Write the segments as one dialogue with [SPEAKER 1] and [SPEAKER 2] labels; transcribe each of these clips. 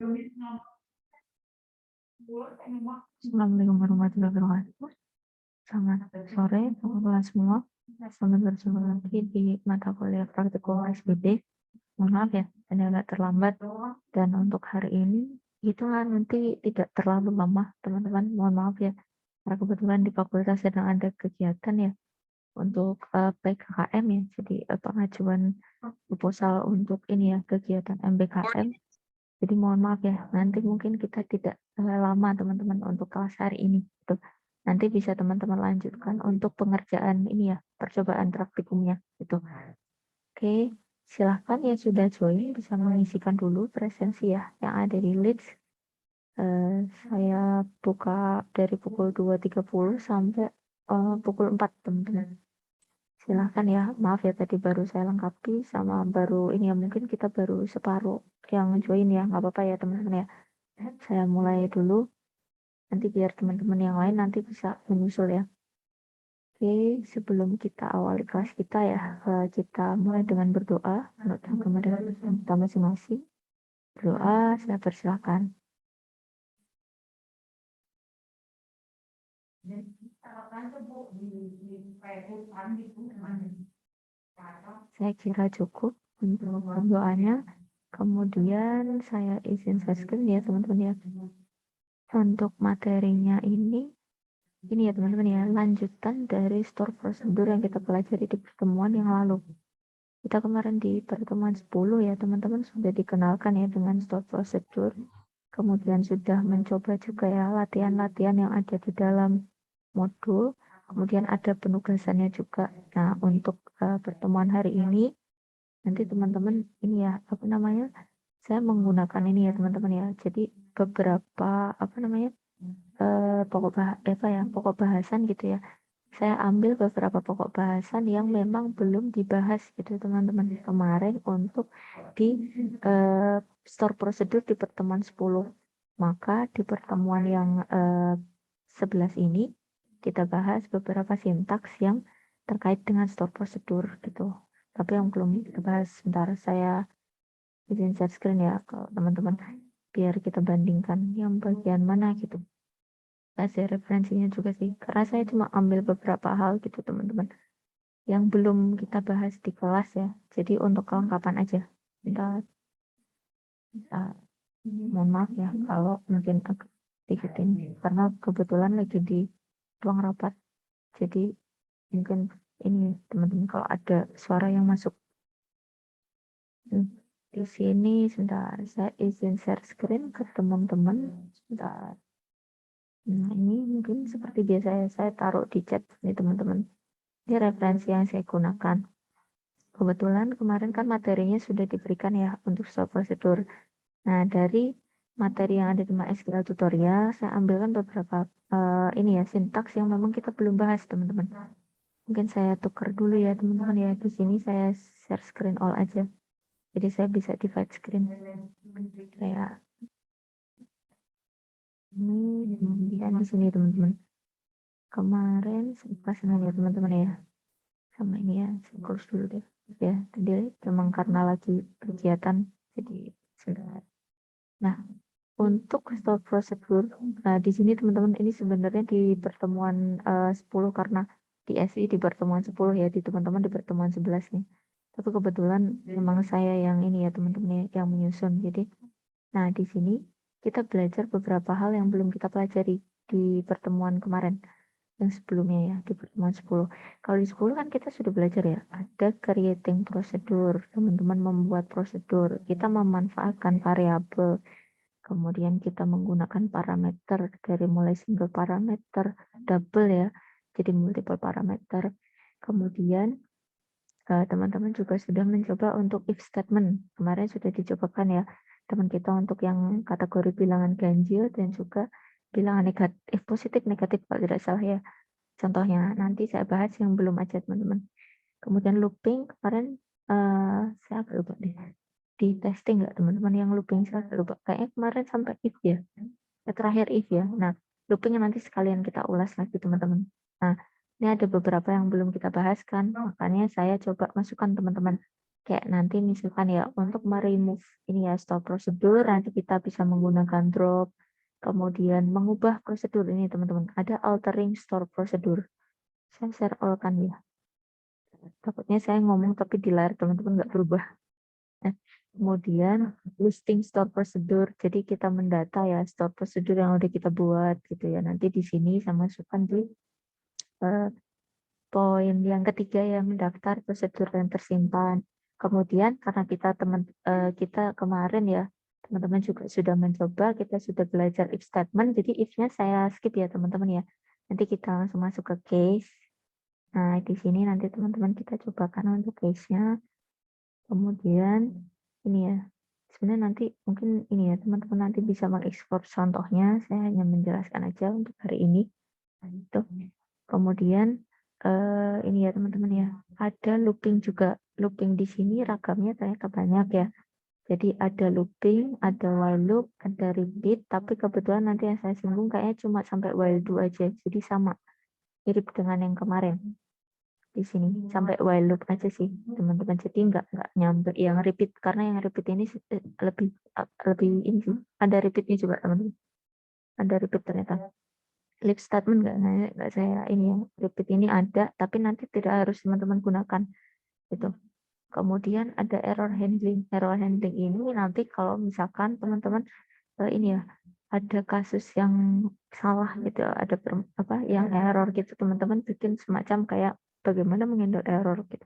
[SPEAKER 1] Assalamualaikum warahmatullahi wabarakatuh. Selamat sore teman-teman semua. Selamat berjumpa lagi di mata kuliah praktikum SBD. Mohon maaf ya, ini agak terlambat. Dan untuk hari ini itu nanti tidak terlalu lama, teman-teman. Mohon maaf ya, karena kebetulan di fakultas sedang ada kegiatan ya untuk PKKM ya. Jadi pengajuan proposal untuk ini ya kegiatan MBKM. Jadi mohon maaf ya, nanti mungkin kita tidak lama teman-teman untuk kelas hari ini. Gitu. Nanti bisa teman-teman lanjutkan untuk pengerjaan ini ya, percobaan praktikumnya. Gitu. Oke, silahkan yang sudah join bisa mengisikan dulu presensi ya, yang ada di Leads. Saya buka dari pukul 2.30 sampai pukul 4 teman-teman. Silahkan ya, maaf ya tadi baru saya lengkapi sama baru ini ya, mungkin kita baru separuh yang join ya, nggak apa-apa ya teman-teman ya. Saya mulai dulu, nanti biar teman-teman yang lain nanti bisa menyusul ya. Oke, sebelum kita awali kelas kita ya, kita mulai dengan berdoa menurut agama dan kita masing-masing. Berdoa, saya persilakan. Saya kira cukup untuk berdoanya. Kemudian saya izin share screen ya teman-teman ya. Untuk materinya ini ya teman-teman ya, lanjutan dari store prosedur yang kita pelajari di pertemuan yang lalu. Kita kemarin di pertemuan 10 ya teman-teman sudah dikenalkan ya dengan store prosedur. Kemudian sudah mencoba juga ya latihan-latihan yang ada di dalam modul. Kemudian ada penugasannya juga. Nah untuk pertemuan hari ini nanti teman-teman ini ya apa namanya, saya menggunakan ini ya teman-teman ya. Jadi beberapa apa namanya pokok bahasan gitu ya. Saya ambil beberapa pokok bahasan yang memang belum dibahas gitu teman-teman kemarin untuk di store prosedur di pertemuan 10. Maka di pertemuan yang 11 ini kita bahas beberapa sintaks yang terkait dengan store prosedur gitu. Tapi yang belum kita bahas, sebentar saya izin share screen ya ke teman-teman biar kita bandingkan yang bagian mana gitu. Kasih referensinya juga sih, karena saya cuma ambil beberapa hal gitu teman-teman yang belum kita bahas di kelas ya, jadi untuk kelengkapan aja. Kita mohon maaf ya kalau mungkin agak sedikit ini, karena kebetulan lagi di ruang rapat, jadi mungkin ini teman-teman kalau ada suara yang masuk. Di sini sebentar, saya izin share screen ke teman-teman sebentar. Nah ini mungkin seperti biasa ya, saya taruh di chat nih teman-teman. Ini referensi yang saya gunakan. Kebetulan kemarin kan materinya sudah diberikan ya untuk stop prosedur. Nah dari materi yang ada di MySQL tutorial, saya ambilkan beberapa ini ya sintaks yang memang kita belum bahas teman-teman. Mungkin saya tukar dulu ya teman-teman ya. Di sini saya share screen all aja. Jadi saya bisa divide screen. Kayak ini kemudian di sini teman-teman. Kemarin pas ya teman-teman ya. Sama ini ya, saya kurus dulu deh. Ya, tadi memang karena lagi kegiatan jadi sudah. Nah, untuk stop prosedur, nah di sini teman-teman ini sebenarnya di pertemuan 10 karena di SI di pertemuan 10 ya, di teman-teman di pertemuan 11 nih. Tapi kebetulan memang saya yang ini ya teman-teman ya, yang menyusun. Jadi, nah di sini kita belajar beberapa hal yang belum kita pelajari di pertemuan kemarin yang sebelumnya ya di pertemuan 10. Kalau di 10 kan kita sudah belajar ya, ada creating prosedur, teman-teman membuat prosedur, kita memanfaatkan variabel, kemudian kita menggunakan parameter dari mulai single parameter, double ya, jadi multiple parameter. Kemudian teman-teman juga sudah mencoba untuk if statement, kemarin sudah dicobakan ya teman kita untuk yang kategori bilangan ganjil dan juga bilangan negatif, positif negatif kalau tidak salah ya. Contohnya nanti saya bahas yang belum aja teman-teman. Kemudian looping kemarin saya agak lupa deh. Di testing nggak teman-teman yang looping saya agak lupa. Kayaknya kemarin sampai if ya. Terakhir if ya. Nah looping nanti sekalian kita ulas lagi teman-teman. Nah ini ada beberapa yang belum kita bahas kan. Makanya saya coba masukkan teman-teman. Kayak nanti misalkan ya untuk remove ini ya store prosedur, nanti kita bisa menggunakan drop. Kemudian mengubah prosedur ini teman-teman. Ada altering store prosedur. Saya share all kan ya. Takutnya saya ngomong tapi di layar teman-teman nggak berubah. Nah, kemudian listing store prosedur. Jadi kita mendata ya store prosedur yang udah kita buat gitu ya. Nanti di sini saya masukkan di eh, poin yang ketiga yang daftar prosedur yang tersimpan. Kemudian karena kita kemarin ya teman-teman juga sudah mencoba, kita sudah belajar if statement. Jadi if-nya saya skip ya teman-teman ya. Nanti kita langsung masuk ke case. Nah, di sini nanti teman-teman kita cobakan untuk case-nya. Kemudian ini ya. Sebenarnya nanti mungkin ini ya teman-teman nanti bisa mengekspor contohnya. Saya hanya menjelaskan aja untuk hari ini. Itu. Kemudian ini ya teman-teman ya. Ada looping juga. Looping di sini ragamnya ternyata banyak ya. Jadi ada looping, ada while loop, ada repeat, tapi kebetulan nanti yang saya singgung kayaknya cuma sampai while do aja. Jadi sama, mirip dengan yang kemarin di sini sampai while loop aja sih teman-teman. Jadi nggak nyampe yang repeat karena yang repeat ini lebih ini sih. Ada repeatnya juga teman-teman. Ada repeat ternyata. If statement nggak saya ini yang repeat ini ada, tapi nanti tidak harus teman-teman gunakan itu. Kemudian ada error handling. Error handling ini nanti kalau misalkan teman-teman ini ya ada kasus yang salah gitu, ada yang error gitu, teman-teman bikin semacam kayak bagaimana mengendor error gitu.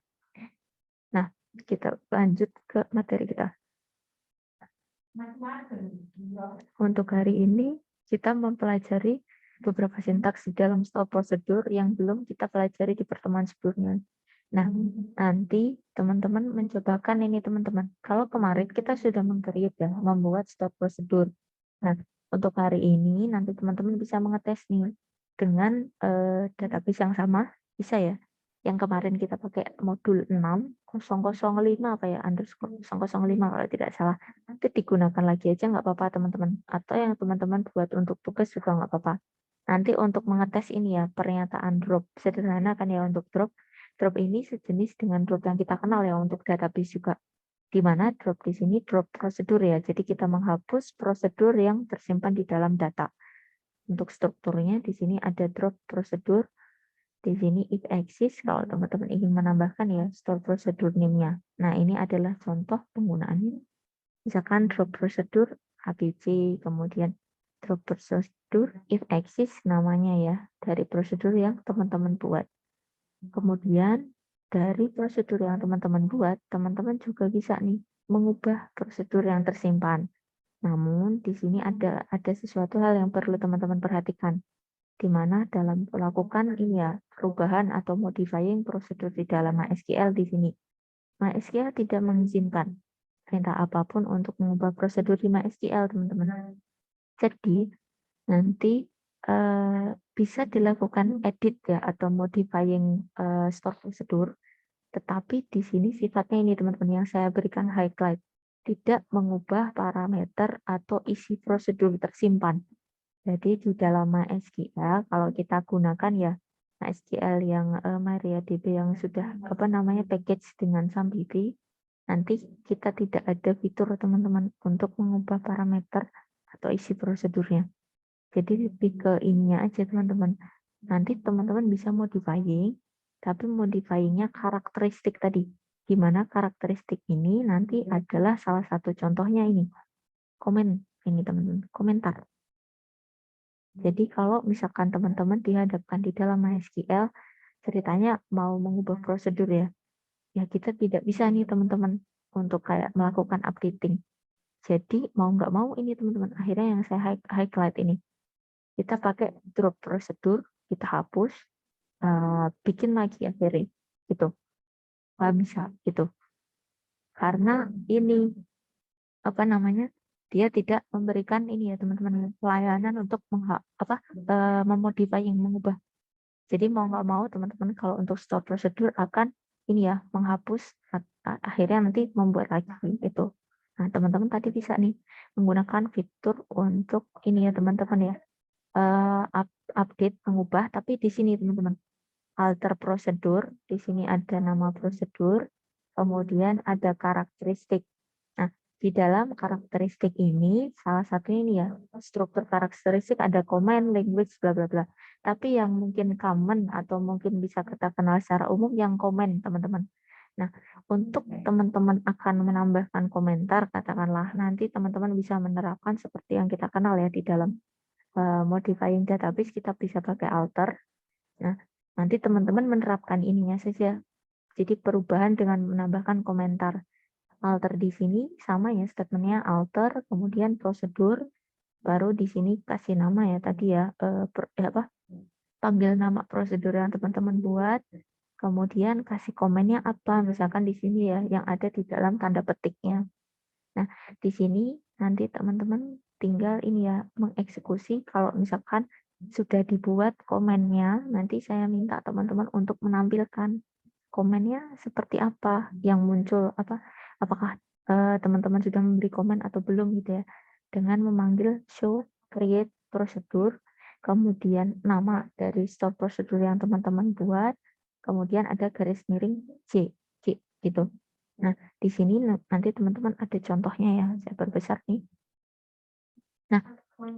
[SPEAKER 1] Nah, kita lanjut ke materi kita. Untuk hari ini kita mempelajari beberapa sintaks di dalam store prosedur yang belum kita pelajari di pertemuan sebelumnya. Nah, nanti teman-teman mencobakan ini teman-teman. Kalau kemarin kita sudah meng-create ya, membuat store prosedur. Nah, untuk hari ini nanti teman-teman bisa mengetes nih dengan database yang sama, bisa ya. Yang kemarin kita pakai modul 6005 apa ya, underscore 005 kalau tidak salah. Nanti digunakan lagi aja nggak apa-apa teman-teman. Atau yang teman-teman buat untuk tugas juga nggak apa-apa. Nanti untuk mengetes ini ya, pernyataan drop. Sederhana kan ya untuk drop. Drop ini sejenis dengan drop yang kita kenal ya untuk database juga. Di mana drop di sini drop prosedur ya. Jadi kita menghapus prosedur yang tersimpan di dalam data. Untuk strukturnya di sini ada drop prosedur. Di sini if exists kalau teman-teman ingin menambahkan ya store prosedur name-nya. Nah, ini adalah contoh penggunaannya. Misalkan drop prosedur ABC, kemudian drop prosedur if exists namanya ya dari prosedur yang teman-teman buat. Kemudian dari prosedur yang teman-teman buat, teman-teman juga bisa nih mengubah prosedur yang tersimpan. Namun di sini ada sesuatu hal yang perlu teman-teman perhatikan, di mana dalam melakukan ini ya perubahan atau modifying prosedur di dalam MySQL di sini. MySQL tidak mengizinkan perintah apapun untuk mengubah prosedur di MySQL, teman-teman. Jadi nanti bisa dilakukan edit ya atau modifying store prosedur, tetapi di sini sifatnya ini teman-teman yang saya berikan highlight, tidak mengubah parameter atau isi prosedur tersimpan. Jadi di dalam MySQL kalau kita gunakan ya MySQL yang MariaDB yang sudah package dengan SAMDB, nanti kita tidak ada fitur teman-teman untuk mengubah parameter atau isi prosedurnya. Jadi lebih ke ininya aja teman-teman. Nanti teman-teman bisa modifying, tapi modifyingnya karakteristik tadi. Gimana karakteristik ini nanti adalah salah satu contohnya ini. Komen ini teman-teman, komentar. Jadi kalau misalkan teman-teman dihadapkan di dalam MySQL, ceritanya mau mengubah prosedur ya, ya kita tidak bisa nih teman-teman untuk kayak melakukan updating. Jadi mau nggak mau ini teman-teman, akhirnya yang saya highlight ini. Kita pakai drop prosedur, kita hapus, bikin lagi akhirnya, gitu. Nggak bisa, gitu. Karena ini, dia tidak memberikan ini ya teman-teman, pelayanan untuk memodify yang mengubah. Jadi mau nggak mau teman-teman kalau untuk store prosedur akan ini ya, menghapus, akhirnya nanti membuat lagi, itu. Nah, teman-teman tadi bisa nih menggunakan fitur untuk ini ya teman-teman ya, update mengubah, tapi di sini teman-teman alter prosedur, di sini ada nama prosedur, kemudian ada karakteristik. Nah, di dalam karakteristik ini, salah satunya ini ya, struktur karakteristik ada comment, language, bla bla bla. Tapi yang mungkin common atau mungkin bisa kita kenal secara umum yang comment, teman-teman. Nah, untuk teman-teman akan menambahkan komentar, katakanlah nanti teman-teman bisa menerapkan seperti yang kita kenal ya di dalam modifying database, kita bisa pakai alter. Nah, nanti teman-teman menerapkan ininya saja. Jadi perubahan dengan menambahkan komentar. Alter di sini sama ya statementnya alter, kemudian prosedur, baru di sini kasih nama ya tadi ya, panggil nama prosedur yang teman-teman buat, kemudian kasih komennya apa, misalkan di sini ya yang ada di dalam tanda petiknya. Nah, di sini nanti teman-teman tinggal ini ya mengeksekusi kalau misalkan sudah dibuat komennya, nanti saya minta teman-teman untuk menampilkan komennya seperti apa yang muncul, apakah teman-teman sudah memberi komen atau belum gitu ya, dengan memanggil show create prosedur, kemudian nama dari store prosedur yang teman-teman buat, kemudian ada garis miring J gitu. Nah, di sini nanti teman-teman ada contohnya ya, saya perbesar nih. Nah,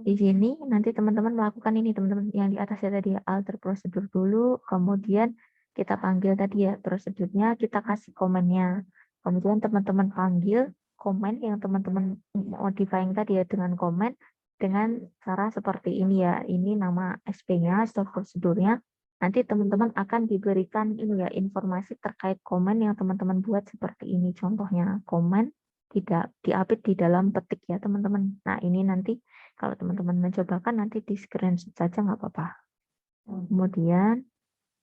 [SPEAKER 1] di sini nanti teman-teman melakukan ini, teman-teman yang di atasnya tadi ya, alter prosedur dulu, kemudian kita panggil tadi ya prosedurnya, kita kasih komennya. Kemudian teman-teman panggil komen yang teman-teman modifying tadi ya dengan komen dengan cara seperti ini ya. Ini nama SP-nya, store prosedurnya. Nanti teman-teman akan diberikan ini ya informasi terkait komen yang teman-teman buat seperti ini. Contohnya komen tidak diupdate di dalam petik ya teman-teman. Nah ini nanti kalau teman-teman mencobakan nanti di screenshot saja nggak apa-apa. Kemudian,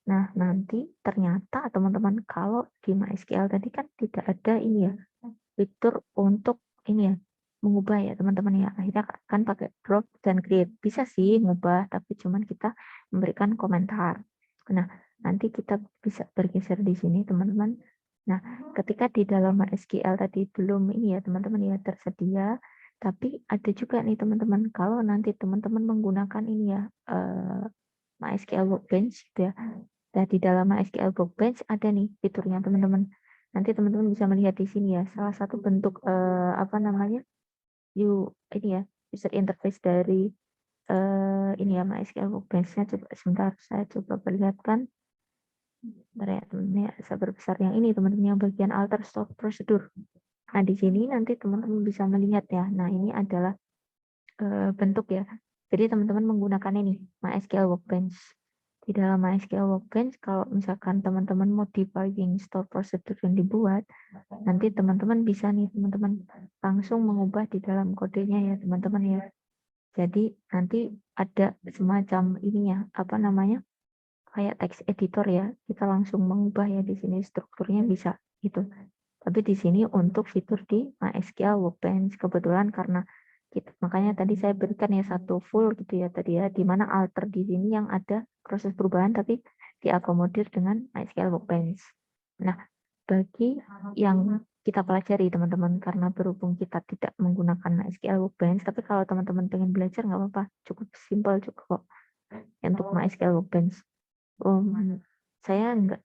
[SPEAKER 1] nah nanti ternyata teman-teman kalau di MySQL tadi kan tidak ada ini ya fitur untuk ini ya mengubah ya teman-teman ya. Akhirnya kan pakai drop dan create. Bisa sih ngubah tapi cuman kita memberikan komentar. Nah nanti kita bisa bergeser di sini teman-teman. Nah ketika di dalam MySQL tadi belum ini ya teman-teman ya tersedia. Tapi ada juga nih teman-teman, kalau nanti teman-teman menggunakan ini ya, MySQL Workbench gitu ya. Nah, di dalam MySQL Workbench ada nih fiturnya teman-teman. Nanti teman-teman bisa melihat di sini ya, salah satu bentuk ini ya, user interface dari ini ya MySQL Workbench-nya. Coba sebentar, saya coba perlihatkan. Bentar ya teman-teman ya, saya berbesar yang ini teman-teman yang bagian alter store prosedur. Nah, di sini nanti teman-teman bisa melihat ya. Nah, ini adalah bentuk ya. Jadi teman-teman menggunakan ini MySQL Workbench. Di dalam MySQL Workbench, kalau misalkan teman-teman modifying store procedure yang dibuat, nanti teman-teman bisa nih teman-teman langsung mengubah di dalam kodenya ya teman-teman ya. Jadi nanti ada semacam ininya kayak text editor ya. Kita langsung mengubah ya di sini strukturnya bisa gitu. Tapi di sini untuk fitur di MySQL Workbench kebetulan karena makanya tadi saya berikan ya satu full gitu ya tadi ya, di mana alter di sini yang ada proses perubahan tapi diakomodir dengan MySQL Workbench. Nah, bagi yang kita pelajari teman-teman, karena berhubung kita tidak menggunakan MySQL Workbench, tapi kalau teman-teman pengen belajar nggak apa-apa, cukup simpel cukup kok untuk MySQL Workbench. Saya nggak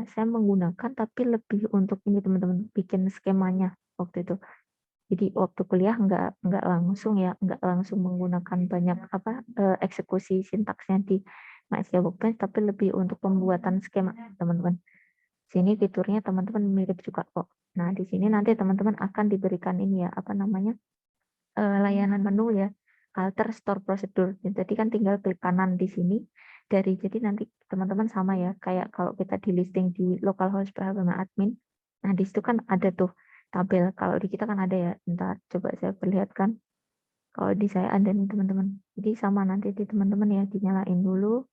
[SPEAKER 1] saya menggunakan tapi lebih untuk ini teman-teman bikin skemanya waktu itu. Jadi waktu kuliah nggak langsung menggunakan banyak eksekusi sintaksnya di MySQL Workbench, tapi lebih untuk pembuatan skema teman-teman. Sini fiturnya teman-teman mirip juga kok. Nah di sini nanti teman-teman akan diberikan ini ya layanan menu ya alter store prosedur. Jadi kan tinggal klik kanan di sini jadi nanti teman-teman sama ya kayak kalau kita di listing di localhost PHP admin. Nah di situ kan ada tuh tabel. Kalau di kita kan ada ya. Ntar coba saya perlihatkan. Kalau di saya ada nih teman-teman. Jadi sama nanti di teman-teman ya dinyalain dulu.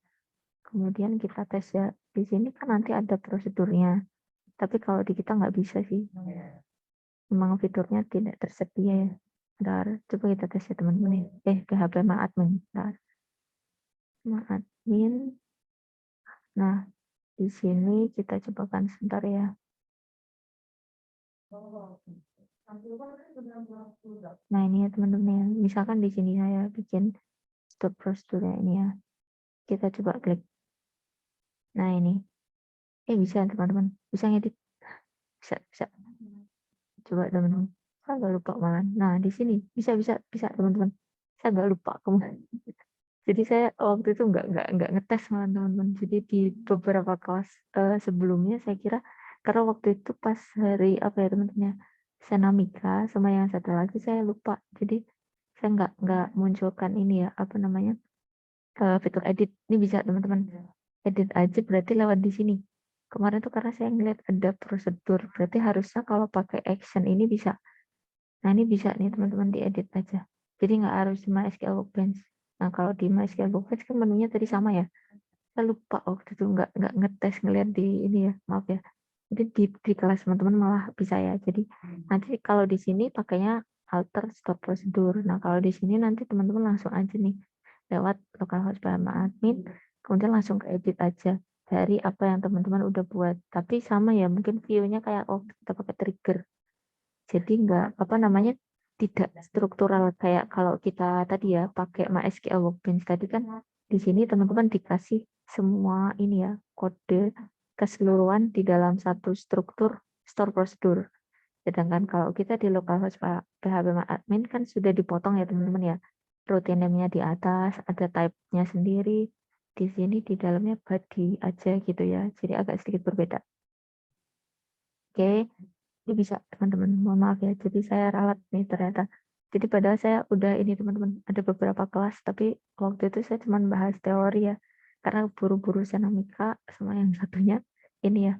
[SPEAKER 1] Kemudian kita tes ya. Di sini kan nanti ada prosedurnya. Tapi kalau di kita nggak bisa sih. Memang fiturnya tidak tersedia ya. Bentar, coba kita tes ya teman-teman. PHP admin. Bentar. Admin. Nah, di sini kita cobakan sebentar ya. Nah, ini ya teman-teman ya. Misalkan di sini saya bikin stop prosedurnya ini ya. Kita coba klik. Nah, ini. Bisa teman-teman. Bisa ngedit. bisa. Coba teman-teman. Saya nggak lupa malah. Nah, di sini bisa teman-teman. Saya nggak lupa kemarin. Jadi saya waktu itu nggak ngetes malah teman-teman. Jadi di beberapa kelas sebelumnya saya kira karena waktu itu pas hari apa ya teman-teman ya, Senamika sama yang satu lagi saya lupa. Jadi saya nggak munculkan ini ya apa namanya fitur edit. Ini bisa teman-teman edit aja berarti lewat di sini. Kemarin tuh karena saya ngeliat ada prosedur, berarti harusnya kalau pakai action ini bisa. Nah ini bisa nih teman-teman diedit aja. Jadi nggak harus di MySQL Workbench. Nah kalau di MySQL Workbench kan menunya tadi sama ya. Saya lupa waktu itu nggak ngetes ngeliat di ini ya, maaf ya. Jadi di kelas teman-teman malah bisa ya. Jadi nanti kalau di sini pakainya alter stop prosedur. Nah kalau di sini nanti teman-teman langsung aja nih lewat localhost bersama admin, kemudian langsung ke edit aja dari apa yang teman-teman udah buat. Tapi sama ya, mungkin view-nya kayak kita pakai trigger. Jadi nggak apa namanya tidak struktural kayak kalau kita tadi ya pakai MySQL Workbench tadi kan di sini teman-teman dikasih semua ini ya kode keseluruhan di dalam satu struktur store prosedur. Sedangkan kalau kita di localhost PHP admin kan sudah dipotong ya teman-teman ya. Route name-nya di atas, ada type-nya sendiri. Di sini di dalamnya body aja gitu ya. Jadi agak sedikit berbeda. Oke, ini bisa teman-teman. Mohon maaf ya. Jadi saya ralat nih ternyata. Jadi padahal saya udah ini teman-teman ada beberapa kelas, tapi waktu itu saya cuma bahas teori ya. Karena buru-buru senamika sama yang satunya ini ya.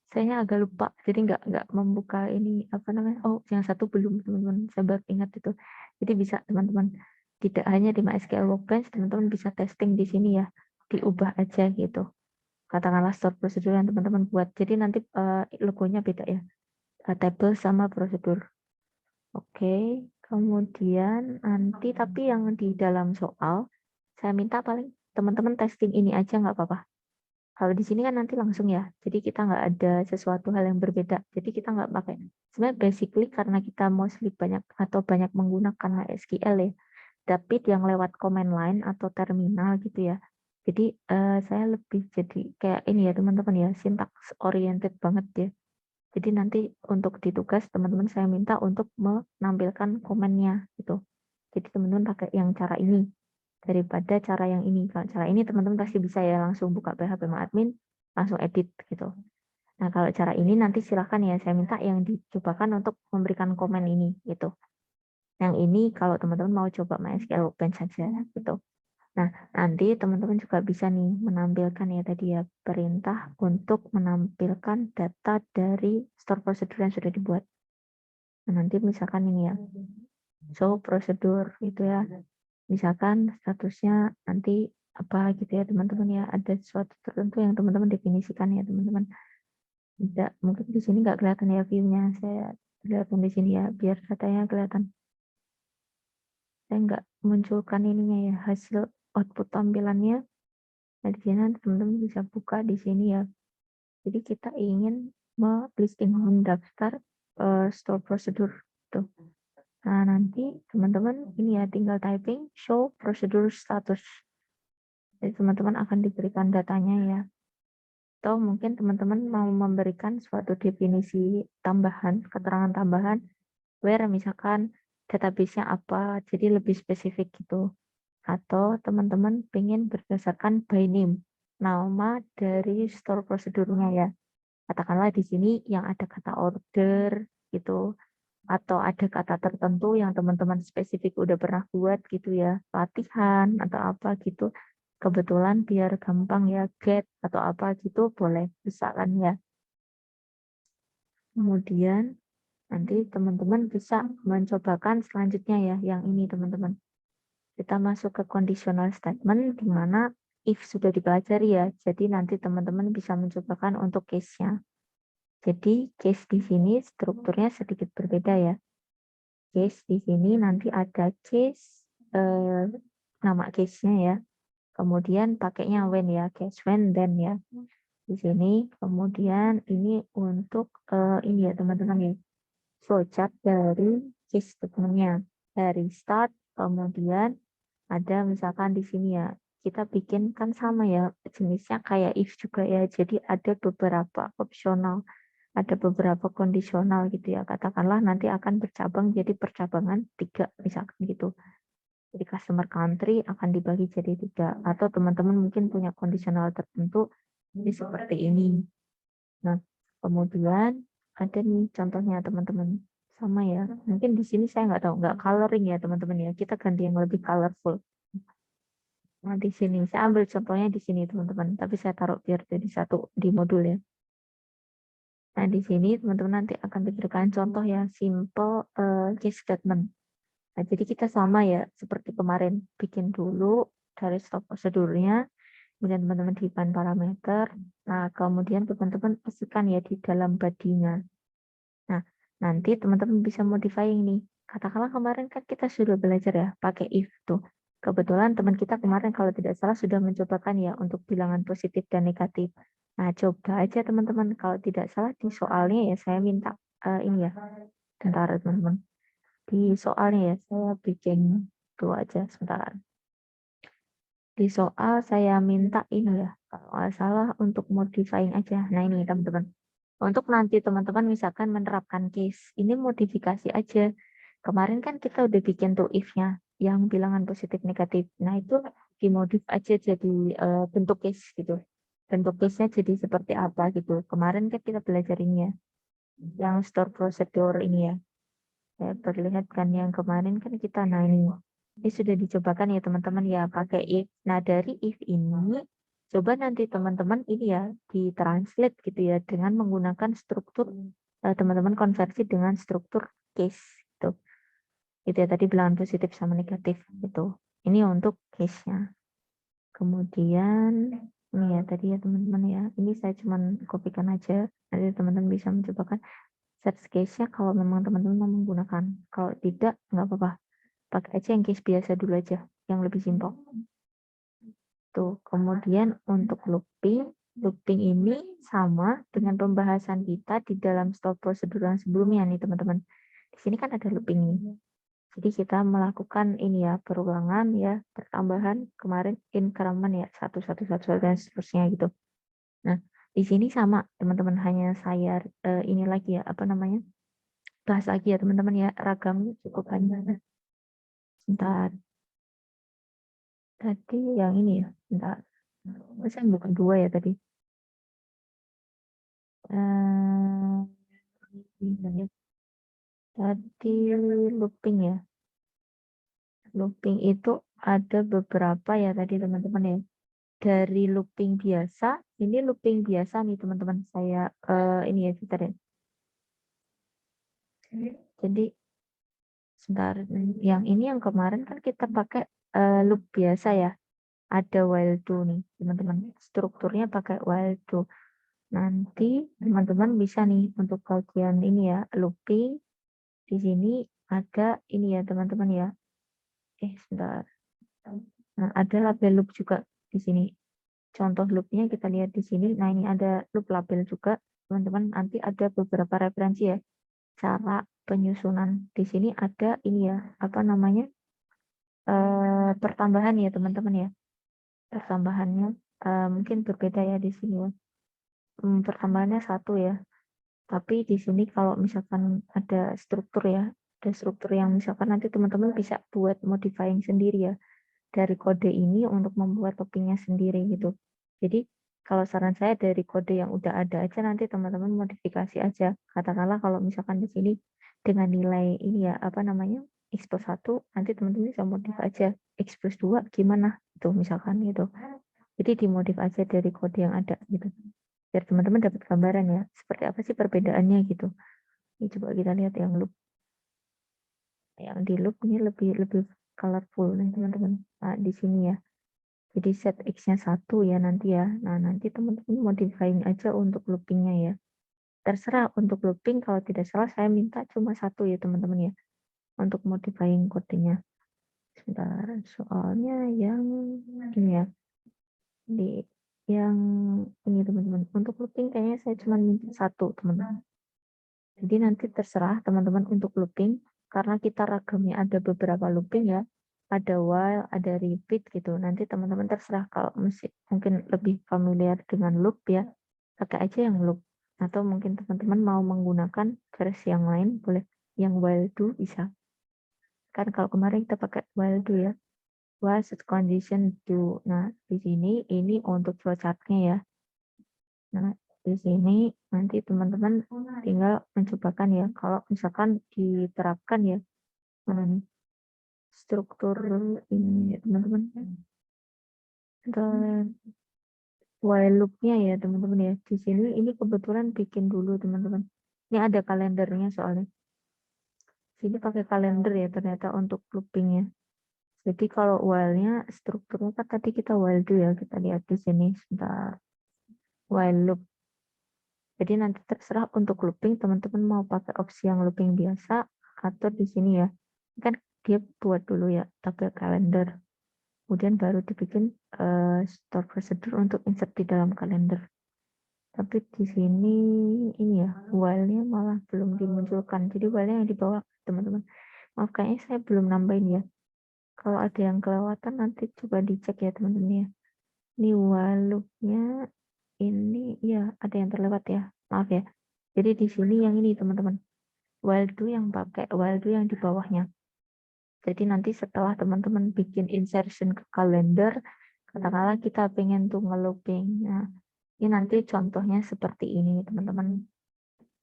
[SPEAKER 1] Saya agak lupa, jadi nggak membuka ini apa namanya. Oh, yang satu belum teman-teman. Saya baru ingat itu. Jadi bisa teman-teman. Tidak hanya di MySQL Workbench, teman-teman bisa testing di sini ya. Diubah aja gitu. Katakanlah store prosedur yang teman-teman buat. Jadi nanti logonya beda ya. Table sama prosedur. Oke, kemudian nanti tapi yang di dalam soal saya minta paling teman-teman testing ini aja nggak apa-apa. Kalau di sini kan nanti langsung ya, jadi kita nggak ada sesuatu hal yang berbeda. Jadi kita nggak pakai. Sebenarnya basically karena kita mostly banyak atau banyak menggunakan MySQL ya, tapi yang lewat command line atau terminal gitu ya. Jadi saya lebih jadi kayak ini ya teman-teman ya, syntax oriented banget ya. Jadi nanti untuk di tugas teman-teman saya minta untuk menampilkan komennya gitu. Jadi teman-teman pakai yang cara ini daripada cara yang ini. Kalau cara ini teman-teman pasti bisa ya langsung buka PHP admin, langsung edit gitu. Nah kalau cara ini nanti silakan ya saya minta yang dicobakan untuk memberikan komen ini gitu. Yang ini kalau teman-teman mau coba MySQL Workbench saja gitu. Nah, nanti teman-teman juga bisa nih menampilkan ya tadi ya perintah untuk menampilkan data dari store prosedur yang sudah dibuat. Nah, nanti misalkan ini ya, show prosedur itu ya. Misalkan statusnya nanti apa gitu ya teman-teman ya, ada sesuatu tertentu yang teman-teman definisikan ya teman-teman. Tidak, mungkin di sini nggak kelihatan ya view-nya, saya kelihatan di sini ya, biar datanya kelihatan. Saya nggak munculkan ininya ya, hasil output tampilannya. Nah, di sini teman-teman bisa buka di sini ya. Jadi kita ingin listing mendaftar store prosedur tuh. Nah, nanti teman-teman ini ya tinggal typing show prosedur status. Jadi teman-teman akan diberikan datanya ya. Atau mungkin teman-teman mau memberikan suatu definisi tambahan, keterangan tambahan, where misalkan database-nya apa, jadi lebih spesifik gitu. Atau teman-teman ingin berdasarkan by name, nama dari store prosedurnya ya. Katakanlah di sini yang ada kata order gitu, atau ada kata tertentu yang teman-teman spesifik udah pernah buat gitu ya, latihan atau apa gitu. Kebetulan biar gampang ya get atau apa gitu boleh bisa kan ya. Kemudian nanti teman-teman bisa mencobakan selanjutnya ya yang ini teman-teman. Kita masuk ke conditional statement di mana if sudah dipelajari ya. Jadi nanti teman-teman bisa mencobakan untuk case-nya. Jadi case di sini strukturnya sedikit berbeda ya. Case di sini nanti ada case nama case-nya ya. Kemudian pakainya when ya, case when then ya. Di sini kemudian ini untuk ini ya teman-teman ya. Flowchart dari case statement-nya. Dari start kemudian ada misalkan di sini ya. Kita bikin kan sama ya jenisnya kayak if juga ya. Jadi ada beberapa opsional ada beberapa kondisional gitu ya. Katakanlah nanti akan bercabang jadi percabangan 3 misalkan gitu. Jadi customer country akan dibagi jadi 3 atau teman-teman mungkin punya kondisional tertentu ini seperti ini. Nah, kemudian ada nih contohnya teman-teman. Sama ya. Mungkin di sini saya nggak tahu, nggak coloring ya teman-teman ya. Kita ganti yang lebih colorful. Nah, di sini saya ambil contohnya di sini teman-teman, tapi saya taruh biar jadi satu di modul ya. Nah, di sini teman-teman nanti akan diberikan contoh ya, simple case statement. Nah, jadi kita sama ya, seperti kemarin, bikin dulu dari stop prosedurnya, kemudian teman-teman define parameter. Nah, kemudian teman-teman pastikan ya di dalam body-nya. Nah, nanti teman-teman bisa modifying nih. Katakanlah kemarin kan kita sudah belajar ya, pakai if tuh. Kebetulan teman kita kemarin kalau tidak salah sudah mencobakan ya untuk bilangan positif dan negatif. Nah, coba aja teman-teman kalau tidak salah di soalnya ya saya minta ini ya. Bentar teman-teman. Di soalnya ya saya bikin tuh aja sebentar. Di soal saya minta ini ya, kalau nggak salah untuk modifying aja. Nah ini teman-teman. Untuk nanti teman-teman misalkan menerapkan case, ini modifikasi aja. Kemarin kan kita udah bikin tuh if-nya yang bilangan positif negatif. Nah itu dimodif aja jadi bentuk case gitu. Bentuk case-nya jadi seperti apa gitu. Kemarin kan kita belajar ini ya, yang store procedure ini ya. Saya perlihatkan yang kemarin kan kita, nah ini sudah dicobakan ya teman-teman ya pakai if. Nah dari if ini coba nanti teman-teman ini ya ditranslate gitu ya dengan menggunakan struktur teman-teman konversi dengan struktur case gitu. Itu ya tadi bilangan positif sama negatif gitu. Ini untuk case-nya. Kemudian ini ya tadi ya teman-teman ya. Ini saya cuman kopikan aja. Nanti teman-teman bisa mencobakan set case-nya kalau memang teman-teman mau menggunakan. Kalau tidak nggak apa-apa. Pakai aja yang case biasa dulu aja, yang lebih simpel. Tuh, kemudian untuk looping, looping ini sama dengan pembahasan kita di dalam stop prosedur yang sebelumnya nih teman-teman. Di sini kan ada looping ini. Jadi kita melakukan ini ya, perulangan ya, pertambahan kemarin increment ya, satu dan seterusnya gitu. Nah, di sini sama teman-teman, hanya saya ini lagi ya, apa namanya, bahas lagi ya teman-teman ya, ragamnya cukup banyak. Sebentar. Tadi yang ini ya, bentar. Saya bukan 2 ya tadi. Tadi looping ya. Looping itu ada beberapa ya tadi teman-teman ya. Dari looping biasa, ini looping biasa nih teman-teman. Saya ini ya kita deh. Jadi sebentar, yang ini yang kemarin kan kita pakai loop biasa ya. Ada while do nih teman-teman. Strukturnya pakai while do. Nanti teman-teman bisa nih untuk bagian ini ya, looping. Di sini ada ini ya teman-teman ya. Sebentar. Nah, ada label loop juga di sini. Contoh loopnya kita lihat di sini. Nah, ini ada loop label juga. Teman-teman nanti ada beberapa referensi ya. Cara penyusunan. Di sini ada ini ya, apa namanya? Pertambahan ya teman-teman ya. Pertambahannya mungkin berbeda ya di sini ya. Pertambahannya 1 ya. Tapi di sini kalau misalkan ada struktur ya, ada struktur yang misalkan nanti teman-teman bisa buat modifying sendiri ya dari kode ini untuk membuat loopingnya sendiri gitu. Jadi kalau saran saya dari kode yang udah ada aja nanti teman-teman modifikasi aja. Katakanlah kalau misalkan di sini dengan nilai ini ya apa namanya x plus 1 nanti teman-teman bisa modif aja x plus 2 gimana itu misalkan gitu. Jadi dimodif aja dari kode yang ada gitu. Biar teman-teman dapat gambaran ya seperti apa sih perbedaannya gitu. Ini coba kita lihat yang loop. Yang di loop ini lebih lebih colorful nih teman-teman. Nah, di sini ya. Jadi set X-nya 1 ya nanti ya. Nah, nanti teman-teman modifying aja untuk loopingnya ya. Terserah untuk looping kalau tidak salah saya minta cuma 1 ya teman-teman ya. Untuk modifying kodenya. Sebentar, soalnya yang ini ya. Di yang ini teman-teman. Untuk looping kayaknya saya cuma minta 1 teman-teman. Jadi nanti terserah teman-teman untuk looping. Karena kita ragamnya ada beberapa looping ya. Ada while, ada repeat gitu. Nanti teman-teman terserah kalau mungkin lebih familiar dengan loop ya, pakai aja yang loop. Atau mungkin teman-teman mau menggunakan versi yang lain, boleh. Yang while do bisa. Kan kalau kemarin kita pakai while do ya. While such condition do. Nah, di sini ini untuk flowchart-nya ya. Nah, di sini nanti teman-teman tinggal mencobakan ya. Kalau misalkan diterapkan ya, mana nih? Struktur ini teman-teman. Dan while loop-nya ya teman-teman ya. Di sini ini kebetulan bikin dulu teman-teman. Ini ada kalendernya soalnya. Sini pakai kalender ya ternyata untuk loopingnya. Jadi kalau while-nya strukturnya kan tadi kita while do ya. Kita lihat di sini sebentar. While loop. Jadi nanti terserah untuk looping teman-teman mau pakai opsi yang looping biasa atau di sini ya. Kan dia buat dulu ya tabel kalender. Kemudian baru dibikin store procedure untuk insert di dalam kalender. Tapi di sini ini ya, while-nya malah belum dimunculkan. Jadi while-nya yang di bawah, teman-teman. Maaf, kayaknya saya belum nambahin ya. Kalau ada yang kelewatan nanti coba dicek ya, teman-teman ya. Ini while loop-nya ini ya ada yang terlewat ya. Maaf ya. Jadi di sini yang ini, teman-teman. While do yang pakai while do yang di bawahnya. Jadi nanti setelah teman-teman bikin insertion ke kalender, katakanlah kita pengen tuh nge-looping. Nah, ini nanti contohnya seperti ini, teman-teman.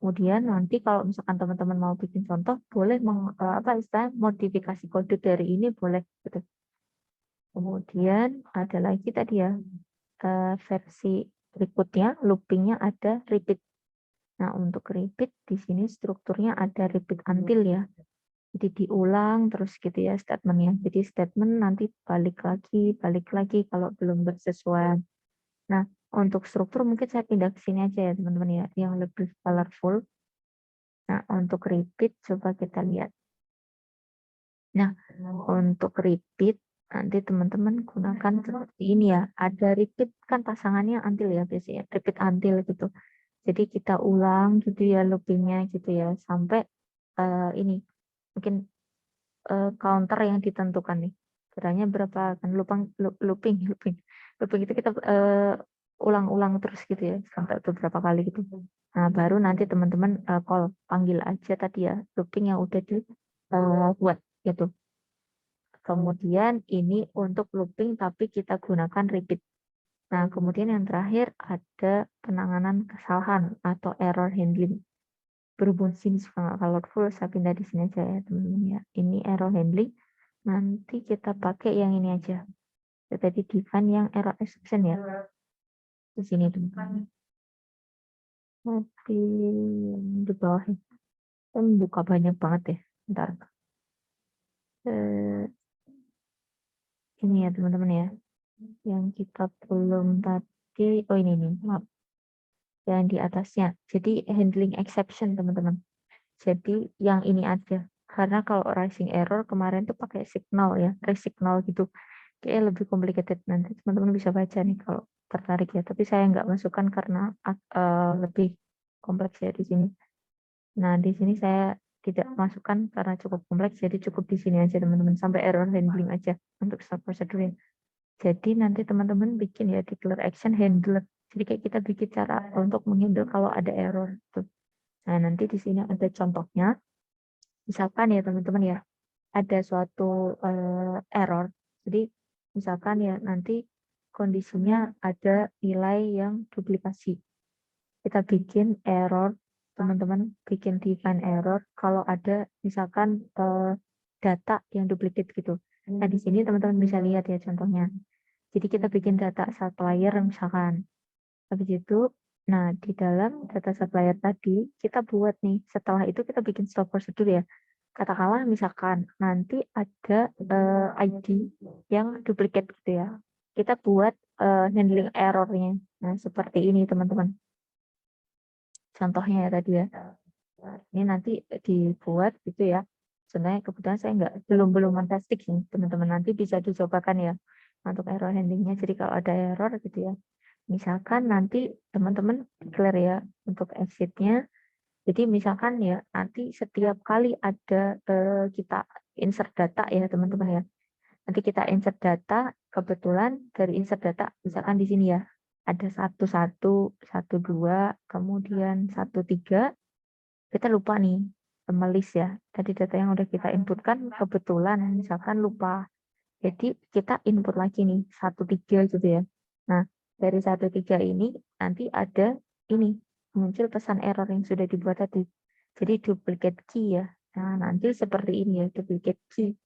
[SPEAKER 1] Kemudian nanti kalau misalkan teman-teman mau bikin contoh, boleh istilahnya modifikasi kode dari ini boleh gitu. Kemudian ada lagi tadi ya versi berikutnya loopingnya ada repeat. Nah untuk repeat di sini strukturnya ada repeat until ya. Jadi diulang terus gitu ya statementnya. Jadi statement nanti balik lagi kalau belum bersesuaian. Nah untuk struktur mungkin saya pindah ke sini aja ya teman-teman ya, yang lebih colorful. Nah, untuk repeat coba kita lihat. Nah, untuk repeat nanti teman-teman gunakan seperti ini ya. Ada repeat kan pasangannya until ya biasanya. Repeat until gitu. Jadi kita ulang gitu ya loopingnya gitu ya sampai ini mungkin counter yang ditentukan nih. Kiranya berapa kan looping itu kita ulang-ulang terus gitu ya sampai beberapa kali gitu. Nah, baru nanti teman-teman call panggil aja tadi ya looping yang udah dibuat gitu. Kemudian ini untuk looping tapi kita gunakan repeat. Nah, kemudian yang terakhir ada penanganan kesalahan atau error handling. Berhubung sini suka nggak colorful, saya pindah di sini aja ya teman-teman ya. Ini error handling. Nanti kita pakai yang ini aja. Tadi define yang error exception ya. Di sini teman-teman. Nanti di bawah buka banyak banget ya. Bentar. Ini ya teman-teman ya. Yang kita belum tadi. Oh ini nih. Maaf. Yang di atasnya. Jadi handling exception teman-teman. Jadi yang ini aja. Karena kalau rising error kemarin tuh pakai signal ya. Resignal gitu. Kayak lebih complicated. Nanti teman-teman bisa baca nih kalau tertarik ya. Tapi saya nggak masukkan karena lebih kompleks ya di sini. Nah, di sini saya tidak masukkan karena cukup kompleks, jadi cukup di sini aja teman-teman, sampai error handling aja untuk start procedure. Jadi nanti teman-teman bikin ya declare action handler. Jadi kayak kita bikin cara untuk menghandle kalau ada error. Tuh. Nah, nanti di sini ada contohnya. Misalkan ya teman-teman ya, ada suatu error. Jadi misalkan ya nanti kondisinya ada nilai yang duplikasi. Kita bikin error, teman-teman bikin define error kalau ada misalkan data yang duplicate gitu. Nah, di sini teman-teman bisa lihat ya contohnya. Jadi kita bikin data supplier misalkan. Habis itu, nah di dalam data supplier tadi kita buat nih. Setelah itu kita bikin stop procedure ya. Katakanlah misalkan nanti ada ID yang duplicate gitu ya. Kita buat handling errornya. Nah, seperti ini teman-teman. Contohnya ya tadi ya. Ini nanti dibuat gitu ya. Sebenarnya kebetulan saya belum fantastik sih teman-teman. Nanti bisa dicobakan ya untuk error handlingnya. Jadi kalau ada error gitu ya. Misalkan nanti teman-teman declare ya untuk exitnya. Jadi misalkan ya nanti setiap kali ada kita insert data ya teman-teman ya. Nanti kita insert data, kebetulan dari insert data misalkan di sini ya. ada 1-1, 1-2, kemudian 1-3. Kita lupa nih melis ya. Tadi data yang udah kita inputkan kebetulan misalkan lupa. Jadi kita input lagi nih 1-3 gitu ya. Nah, dari 1-3 ini nanti ada ini muncul pesan error yang sudah dibuat tadi. Jadi duplicate key ya. Nah, nanti seperti ini ya, duplicate key.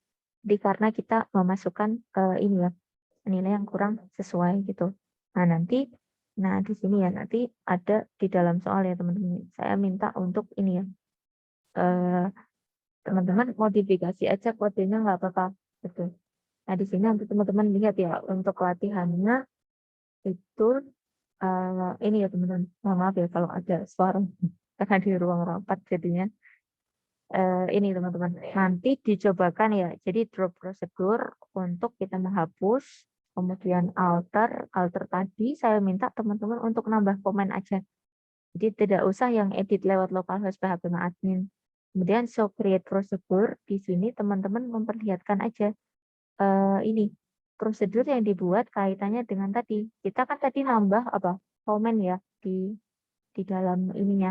[SPEAKER 1] Jadi karena kita memasukkan ini ya, nilai yang kurang sesuai gitu. Nah, di sini ya nanti ada di dalam soal ya teman-teman. Saya minta untuk ini ya, teman-teman modifikasi aja kodenya nggak apa-apa. Gitu. Nah, di sini nanti teman-teman lihat ya untuk latihannya itu ini ya teman-teman. Mohon maaf ya kalau ada suara karena di ruang rapat jadinya. Ini teman-teman. Nanti dicobakan ya. Jadi drop prosedur untuk kita menghapus, kemudian alter tadi saya minta teman-teman untuk nambah komen aja. Jadi tidak usah yang edit lewat localhost PHP admin. Kemudian show create prosedur di sini teman-teman memperlihatkan aja ini prosedur yang dibuat kaitannya dengan tadi. Kita kan tadi nambah apa? Komen ya di dalam ininya.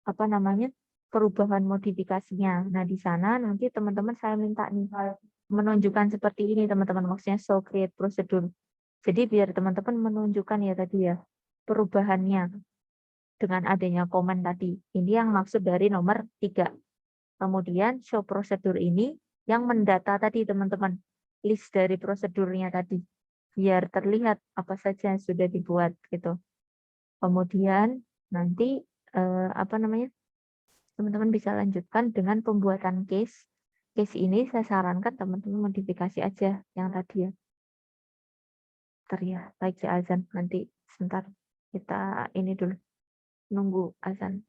[SPEAKER 1] Apa namanya? Perubahan modifikasinya. Nah, di sana nanti teman-teman saya minta nih menunjukkan seperti ini teman-teman, maksudnya show create prosedur. Jadi biar teman-teman menunjukkan ya tadi ya perubahannya dengan adanya komen tadi. Ini yang maksud dari nomor 3. Kemudian show prosedur ini yang mendata tadi teman-teman. List dari prosedurnya tadi. Biar terlihat apa saja yang sudah dibuat gitu. Kemudian nanti apa namanya? Teman-teman bisa lanjutkan dengan pembuatan case. Case ini saya sarankan teman-teman modifikasi aja yang tadi ya. Bentar ya, baik ya azan. Nanti sebentar kita ini dulu. Nunggu azan.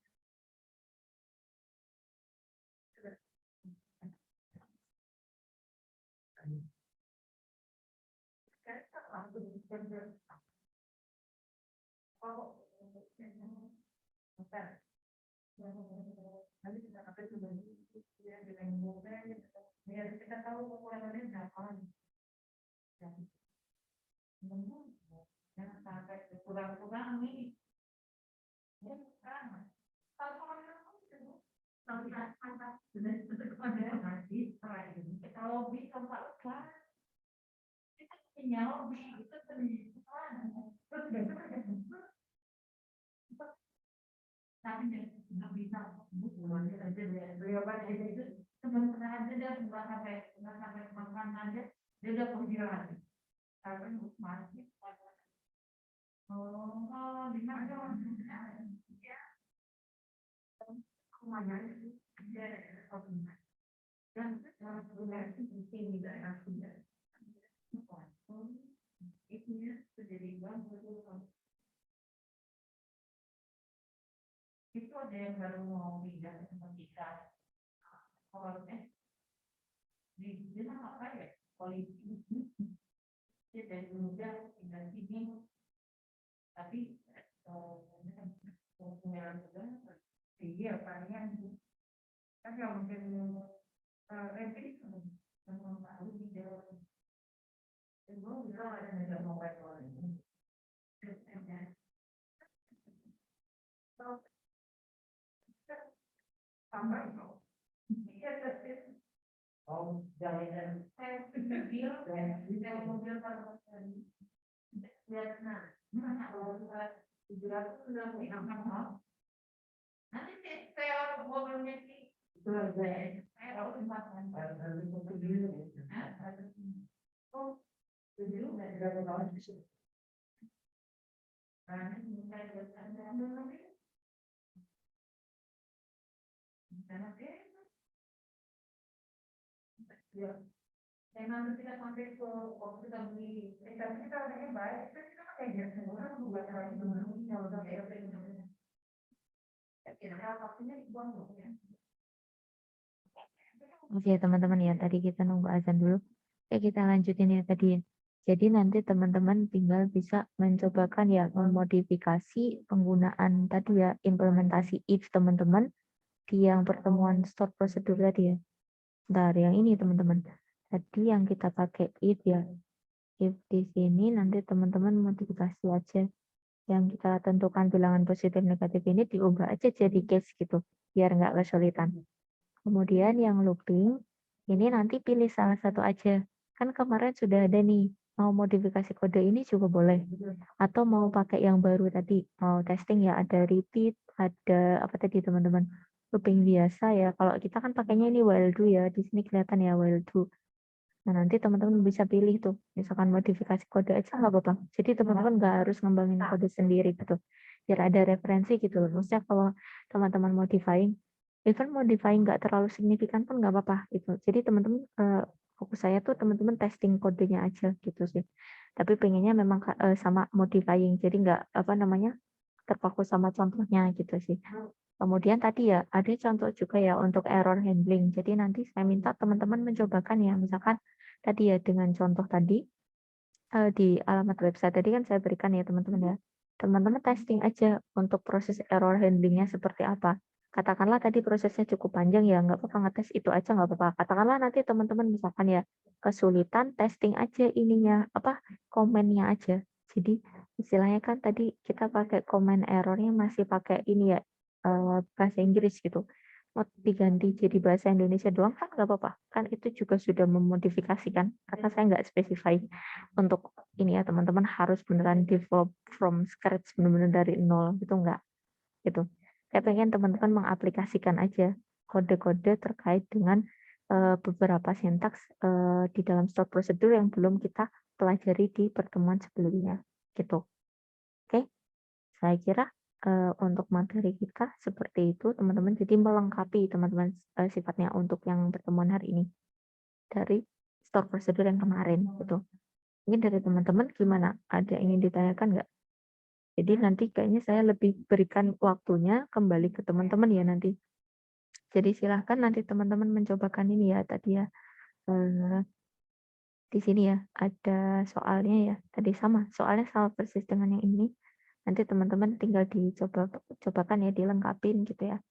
[SPEAKER 1] Oke teman-teman ya, tadi kita nunggu azan dulu. Kita lanjutin ya tadi. Jadi nanti teman-teman tinggal bisa mencobakan ya memodifikasi penggunaan tadi ya implementasi if teman-teman di yang pertemuan store prosedur tadi ya. Dari yang ini teman-teman. Tadi yang kita pakai if ya. If di sini nanti teman-teman modifikasi aja yang kita tentukan bilangan positif negatif ini diubah aja jadi case gitu, biar nggak kesulitan. Kemudian yang looping, ini nanti pilih salah satu aja. Kan kemarin sudah ada nih, mau modifikasi kode ini juga boleh. Atau mau pakai yang baru tadi, mau testing ya ada repeat, ada apa tadi teman-teman, looping biasa ya. Kalau kita kan pakainya ini while do ya, di sini kelihatan ya while do. Nah, nanti teman-teman bisa pilih tuh, misalkan modifikasi kode aja nggak apa-apa. Jadi teman-teman nggak harus ngembangin kode sendiri gitu. Biar ada referensi gitu loh. Maksudnya kalau teman-teman modifying, even modifying nggak terlalu signifikan pun nggak apa-apa gitu. Jadi teman-teman fokus saya tuh teman-teman testing kodenya aja gitu sih. Tapi pengennya memang sama modifying. Jadi nggak apa namanya terpaku sama contohnya gitu sih. Kemudian tadi ya ada contoh juga ya untuk error handling. Jadi nanti saya minta teman-teman mencobakan ya, misalkan tadi ya dengan contoh tadi di alamat website tadi kan saya berikan ya teman-teman ya. Teman-teman testing aja untuk proses error handlingnya seperti apa. Katakanlah tadi prosesnya cukup panjang ya, nggak apa-apa ngetes itu aja nggak apa-apa. Katakanlah nanti teman-teman misalkan ya kesulitan testing aja ininya apa komennya aja. Jadi istilahnya kan tadi kita pakai komen errornya masih pakai ini ya bahasa Inggris gitu. Mau diganti jadi bahasa Indonesia doang kan nggak apa-apa. Kan itu juga sudah memodifikasikan karena saya nggak spesify untuk ini ya teman-teman harus beneran develop from scratch bener-bener dari nol gitu enggak gitu. Saya pengen teman-teman mengaplikasikan aja kode-kode terkait dengan beberapa sintaks di dalam stored procedure yang belum kita pelajari di pertemuan sebelumnya gitu. Oke, saya kira untuk materi kita seperti itu teman-teman. Jadi melengkapi teman-teman sifatnya untuk yang pertemuan hari ini dari stored procedure yang kemarin gitu. Mungkin dari teman-teman gimana? Ada yang ingin ditanyakan nggak? Jadi nanti kayaknya saya lebih berikan waktunya kembali ke teman-teman ya nanti. Jadi silahkan nanti teman-teman mencobakan ini ya tadi ya. Eh, di sini ya ada soalnya ya. Tadi sama, soalnya sama persis dengan yang ini. Nanti teman-teman tinggal cobakan ya, dilengkapin gitu ya.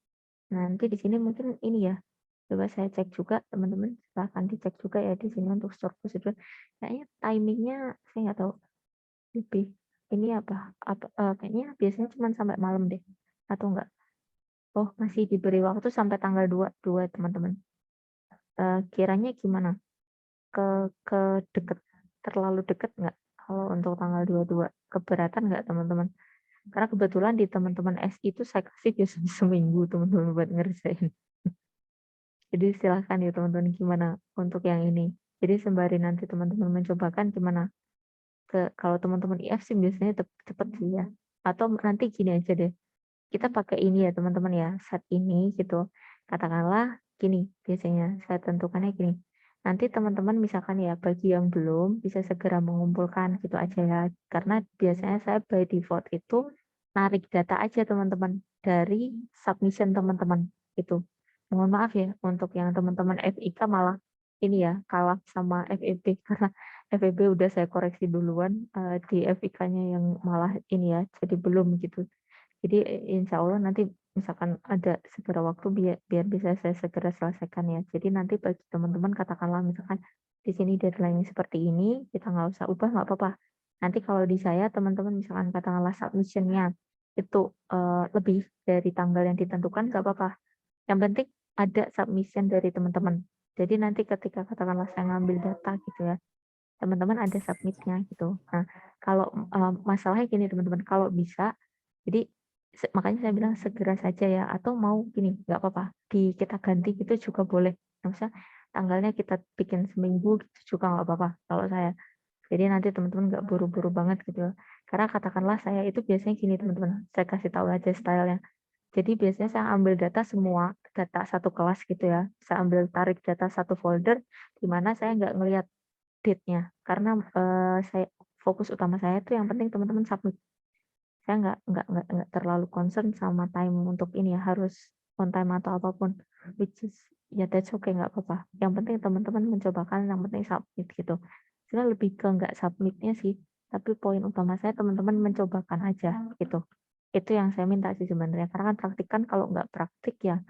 [SPEAKER 1] Nanti di sini mungkin ini ya. Coba saya cek juga teman-teman. Silahkan dicek juga ya di sini untuk store procedure. Kayaknya timingnya saya nggak tahu lebih ini kayaknya biasanya cuma sampai malam deh atau enggak? Oh, masih diberi waktu sampai tanggal 22 teman-teman. Kiranya gimana? Ke deket terlalu deket nggak kalau untuk tanggal 22? Keberatan nggak teman-teman? Karena kebetulan di teman-teman SI itu saya kasih biasanya seminggu teman-teman buat ngerjain. Jadi silahkan ya teman-teman gimana untuk yang ini. Jadi sembari nanti teman-teman mencobakan gimana? Kalau teman-teman IF sih biasanya cepet sih ya. Atau nanti gini aja deh. Kita pakai ini ya teman-teman ya, set ini gitu. Katakanlah gini, biasanya saya tentukannya gini. Nanti teman-teman misalkan ya bagi yang belum bisa segera mengumpulkan gitu aja ya. Karena biasanya saya by default itu narik data aja teman-teman dari submission teman-teman itu. Mohon maaf ya untuk yang teman-teman FIK malah ini ya kalah sama FEB karena FEB udah saya koreksi duluan di FIK-nya yang malah ini ya jadi belum gitu. Jadi insya Allah nanti misalkan ada segera waktu biar bisa saya segera selesaikan ya. Jadi nanti bagi teman-teman katakanlah misalkan di sini deadline seperti ini, kita nggak usah ubah nggak apa-apa. Nanti kalau di saya teman-teman misalkan katakanlah submission-nya itu lebih dari tanggal yang ditentukan nggak apa-apa. Yang penting ada submission dari teman-teman. Jadi nanti ketika katakanlah saya ngambil data gitu ya, teman-teman ada submit-nya gitu. Nah, kalau masalahnya gini teman-teman, kalau bisa jadi makanya saya bilang segera saja ya atau mau gini nggak apa-apa kita ganti gitu juga boleh. Nah, misalnya tanggalnya kita bikin seminggu gitu juga nggak apa-apa kalau saya. Jadi nanti teman-teman nggak buru-buru banget gitu. Karena katakanlah saya itu biasanya gini teman-teman, saya kasih tahu aja stylenya. Jadi biasanya saya ambil data semua, data satu kelas gitu ya. Saya ambil tarik data satu folder, di mana saya nggak ngelihat date-nya. Karena saya fokus utama saya itu yang penting teman-teman submit. Saya nggak terlalu concern sama time untuk ini ya harus on time atau apapun, which is ya that's okay nggak apa-apa. Yang penting teman-teman mencobakan, yang penting submit gitu. Sebenarnya lebih ke nggak submitnya sih, tapi poin utama saya teman-teman mencobakan aja gitu. Itu yang saya minta sih sebenarnya. Karena kan praktik kan kalau nggak praktik ya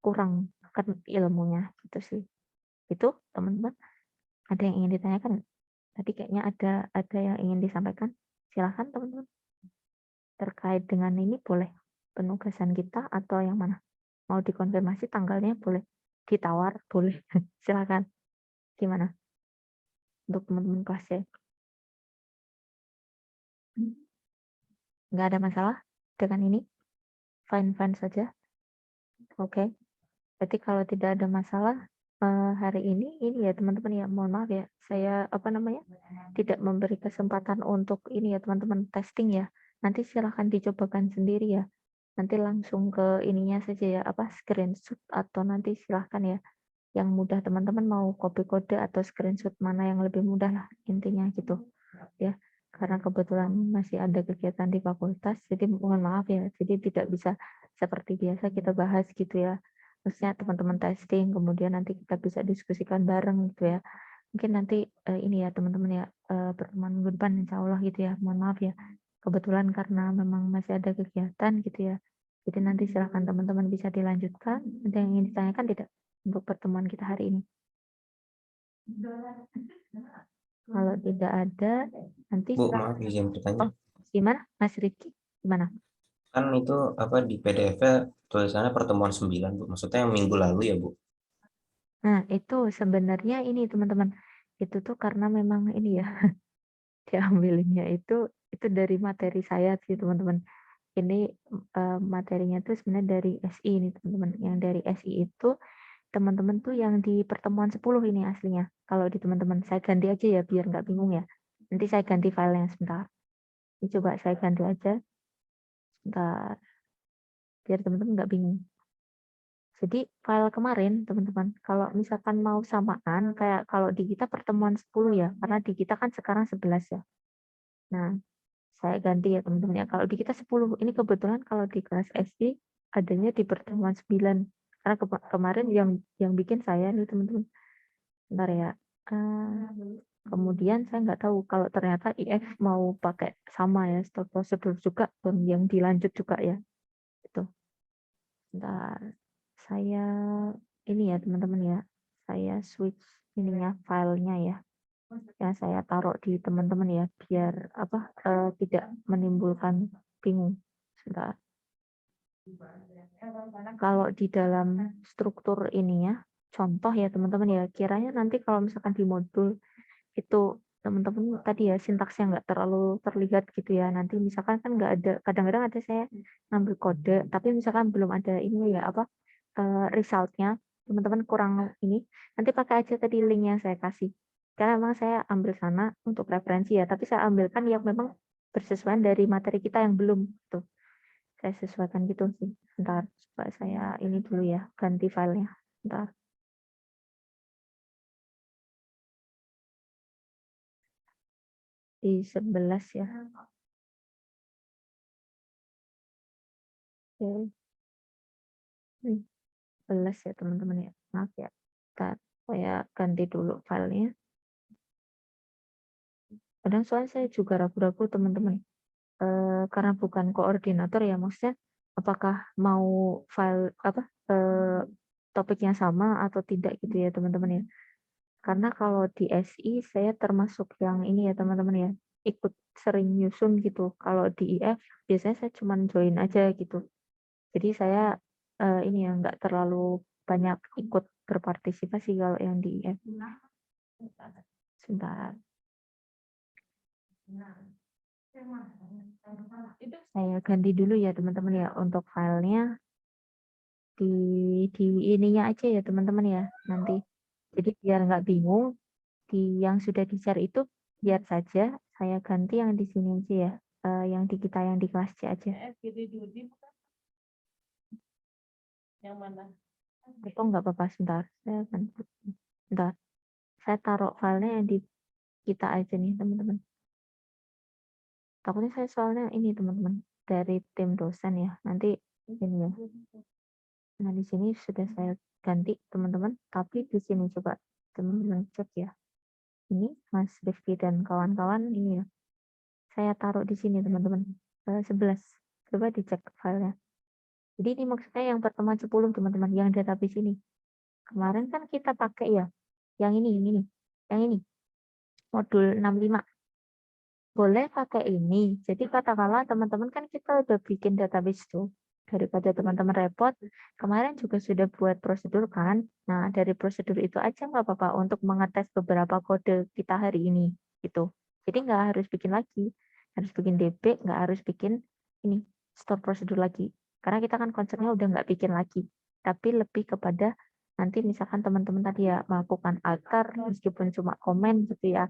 [SPEAKER 1] kurang kan ilmunya gitu sih. Itu teman-teman ada yang ingin ditanyakan? Tadi kayaknya ada yang ingin disampaikan. Silahkan teman-teman. terkait dengan ini boleh penugasan kita atau yang mana? Mau dikonfirmasi tanggalnya boleh, ditawar boleh. Silakan. Gimana untuk teman-teman kelas C? Nggak ada masalah dengan ini? Fine-fine saja? Oke. Berarti kalau tidak ada masalah hari ini ya teman-teman ya, mohon maaf ya, saya tidak memberi kesempatan untuk ini ya teman-teman testing ya. Nanti silahkan dicobakan sendiri ya. Nanti langsung ke ininya saja ya, screenshot atau nanti silahkan ya. Yang mudah teman-teman mau copy kode atau screenshot mana yang lebih mudah lah intinya gitu ya. Karena kebetulan masih ada kegiatan di fakultas, jadi mohon maaf ya. Jadi tidak bisa seperti biasa kita bahas gitu ya. Maksudnya teman-teman testing, kemudian nanti kita bisa diskusikan bareng gitu ya. Mungkin nanti ini ya teman-teman ya, pertemuan minggu depan insya Allah gitu ya. Mohon maaf ya. Kebetulan karena memang masih ada kegiatan gitu ya. Jadi nanti silahkan teman-teman bisa dilanjutkan. Ada yang ingin ditanyakan tidak untuk pertemuan kita hari ini? Kalau tidak ada, nanti
[SPEAKER 2] Bu, maaf izin bertanya.
[SPEAKER 1] Oh, gimana Mas Riki? Gimana?
[SPEAKER 2] Kan itu apa di PDF-nya tulisannya pertemuan 9, Bu. Maksudnya yang minggu lalu ya, Bu?
[SPEAKER 1] Nah, itu sebenarnya ini teman-teman. Itu tuh karena memang ini ya, diambilnya itu dari materi saya sih teman-teman. Ini materinya tuh sebenarnya dari SI ini teman-teman. Yang dari SI itu teman-teman tuh yang di pertemuan 10 ini aslinya. Kalau di teman-teman saya ganti aja ya biar nggak bingung ya. Nanti saya ganti filenya sebentar. Ini coba saya ganti aja sebentar biar teman-teman nggak bingung. Jadi file kemarin teman-teman, kalau misalkan mau samaan kayak kalau di kita pertemuan 10 ya, karena di kita kan sekarang 11 ya. Nah, saya ganti ya teman-teman ya. Kalau di kita 10, ini kebetulan kalau di kelas SD adanya di pertemuan 9. Karena kemarin yang bikin saya nih teman-teman. Bentar ya. Kemudian saya nggak tahu kalau ternyata IF mau pakai sama ya, stop prosedur juga dan yang dilanjut juga ya. Itu. Bentar. Saya ini ya teman-teman ya. Saya switch ininya filenya ya. Yang saya taruh di teman-teman ya biar tidak menimbulkan bingung. Sebentar. Kalau di dalam struktur ininya contoh ya teman-teman ya, kiranya nanti kalau misalkan di modul itu teman-teman tadi ya sintaksnya nggak terlalu terlihat gitu ya, nanti misalkan kan nggak ada, kadang-kadang ada saya ngambil kode tapi misalkan belum ada ini ya resultnya, teman-teman kurang ini, nanti pakai aja tadi link yang saya kasih, karena memang saya ambil sana untuk referensi ya, tapi saya ambilkan yang memang bersesuaian dari materi kita yang belum tuh, saya sesuaikan gitu sih. Bentar, coba saya ini dulu ya, ganti filenya. Bentar. Di 11 ya. Oke. 11 ya teman-teman ya. Maaf ya. Bentar, saya ganti dulu filenya. Kadang soalnya saya juga ragu-ragu teman-teman. Karena bukan koordinator ya, maksudnya apakah mau file topiknya sama atau tidak gitu ya teman-teman ya. Karena kalau di SI saya termasuk yang ini ya teman-teman ya, ikut sering nyusun gitu. Kalau di IF biasanya saya cuma join aja gitu. Jadi saya ini ya nggak terlalu banyak ikut berpartisipasi kalau yang di IF. Sebentar. Saya ganti dulu ya teman-teman ya untuk filenya di ininya aja ya teman-teman ya nanti. Jadi biar nggak bingung, di yang sudah di-share itu biar saja saya ganti yang di sini aja ya, yang di kita yang di kelas C aja.
[SPEAKER 3] Yang mana?
[SPEAKER 1] Itu nggak apa-apa, sebentar. Sebentar. Saya taruh filenya yang di kita aja nih teman-teman. Takutnya saya soalnya ini teman-teman dari tim dosen ya. Nanti ini ya. Nah di sini sudah saya ganti teman-teman. Tapi di sini coba teman-teman cek ya. Ini Mas Rifki dan kawan-kawan ini ya. Saya taruh di sini teman-teman. 11. Coba dicek filenya. Jadi ini maksudnya yang pertemuan 10 teman-teman. Yang database ini. Kemarin kan kita pakai ya. Yang ini. Yang ini. Modul 65. boleh pakai ini. Jadi katakanlah teman-teman kan kita udah bikin database tuh. Daripada teman-teman repot, kemarin juga sudah buat prosedur kan. Nah, dari prosedur itu aja nggak apa-apa untuk mengetes beberapa kode kita hari ini gitu. Jadi nggak harus bikin lagi. Harus bikin DB, nggak harus bikin ini store prosedur lagi. Karena kita kan konsepnya udah nggak bikin lagi. Tapi lebih kepada nanti misalkan teman-teman tadi ya melakukan alter meskipun cuma komen gitu ya.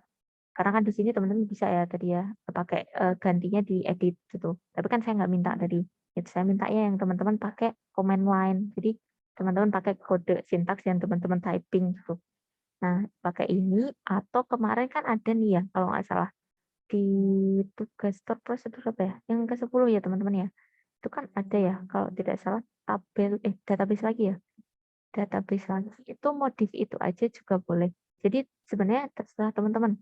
[SPEAKER 1] Karena kan di sini teman-teman bisa ya tadi ya pakai gantinya di edit gitu. Tapi kan saya nggak minta tadi. Itu saya mintanya yang teman-teman pakai command line. Jadi teman-teman pakai kode sintaks yang teman-teman typing gitu. Nah, pakai ini atau kemarin kan ada nih ya kalau nggak salah di tugas store prosedur apa ya? Yang ke-10 ya teman-teman ya. Itu kan ada ya kalau tidak salah tabel database lagi ya. Database lagi itu modif itu aja juga boleh. Jadi sebenarnya terserah teman-teman.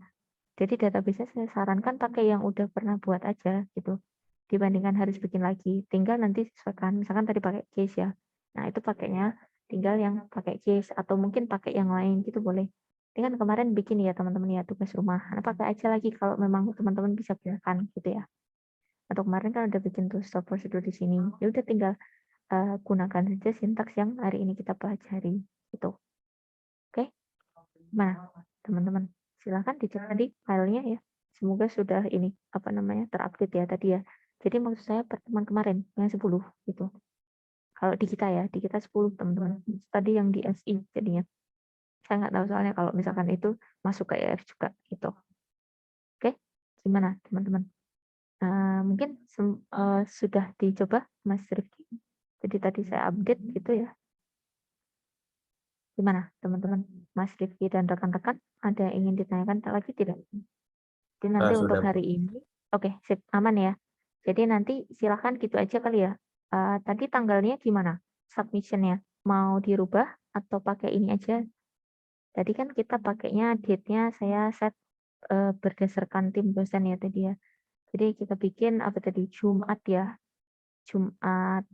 [SPEAKER 1] Jadi database saya sarankan pakai yang udah pernah buat aja gitu. Dibandingkan harus bikin lagi. Tinggal nanti sesuaikan. Misalkan tadi pakai case ya. Nah, itu pakainya tinggal yang pakai case atau mungkin pakai yang lain gitu boleh. Ini kan kemarin bikin ya teman-teman ya tugas rumah. Nah, pakai aja lagi kalau memang teman-teman bisa gunakan gitu ya. Atau kemarin kan udah bikin tuh stop prosedur di sini. Ya udah tinggal gunakan saja sintaks yang hari ini kita pelajari gitu. Oke? Nah, teman-teman, silakan dicek tadi filenya ya. Semoga sudah ini apa namanya terupdate ya tadi ya. Jadi maksud saya pertemuan kemarin yang 10 gitu. Kalau di kita 10 teman-teman. Tadi yang di SI jadinya. Saya nggak tahu soalnya kalau misalkan itu masuk ke EF juga gitu. Oke, gimana teman-teman? Mungkin sudah dicoba Mas Rifki. Jadi tadi saya update gitu ya. Gimana teman-teman? Mas Rifki dan rekan-rekan ada yang ingin ditanyakan lagi tidak? Jadi nanti untuk
[SPEAKER 2] Sudah, Bu.
[SPEAKER 1] hari ini, oke, sip, aman ya. Jadi nanti silahkan gitu aja kali ya. Tadi tanggalnya gimana? Submissionnya mau dirubah atau pakai ini aja? Tadi kan kita pakainya date-nya saya set berdasarkan tim dosen ya tadi ya. Jadi kita bikin apa tadi Jumat ya, Jumat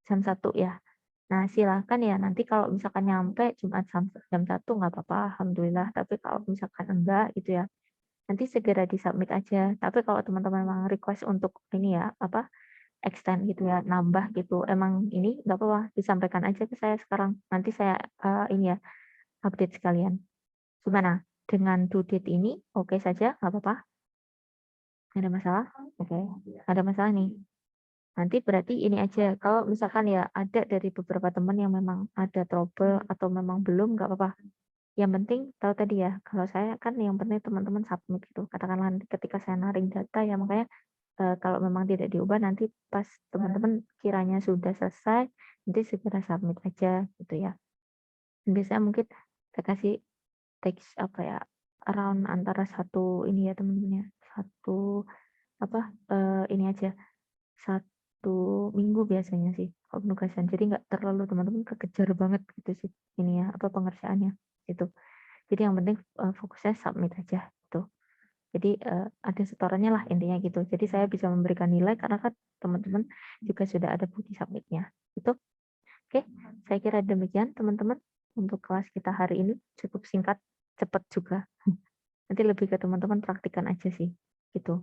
[SPEAKER 1] jam 1 ya. Nah silahkan ya nanti kalau misalkan nyampe Jumat jam 1 nggak apa-apa, alhamdulillah. Tapi kalau misalkan enggak gitu ya, nanti segera disubmit aja. Tapi kalau teman-teman memang request untuk ini ya, apa, extend gitu ya, nambah gitu, emang ini nggak apa-apa, disampaikan aja ke saya sekarang. Nanti saya ini ya, update sekalian. Gimana? Dengan due date ini, oke saja, nggak apa-apa? Ada masalah? Oke, ada masalah nih. Nanti berarti ini aja, kalau misalkan ya ada dari beberapa teman yang memang ada trouble atau memang belum, nggak apa-apa. Yang penting tahu tadi ya, kalau saya kan yang penting teman-teman submit gitu. Katakanlah nanti ketika saya naring data ya makanya kalau memang tidak diubah nanti pas teman-teman kiranya sudah selesai, nanti segera submit aja gitu ya. Dan biasanya mungkin saya kasih teks apa ya, around antara satu ini ya teman-teman ya, satu apa ini aja, 1 minggu biasanya sih kalau penugasan. Jadi nggak terlalu teman-teman kekejar banget gitu sih ini ya apa pengerjaannya itu. Jadi yang penting fokusnya submit aja gitu. Jadi ada setorannya lah intinya gitu. Jadi saya bisa memberikan nilai karena kan teman-teman juga sudah ada bukti submitnya. Gitu. Oke, saya kira demikian teman-teman untuk kelas kita hari ini cukup singkat, cepat juga. Nanti lebih ke teman-teman praktikan aja sih. Gitu.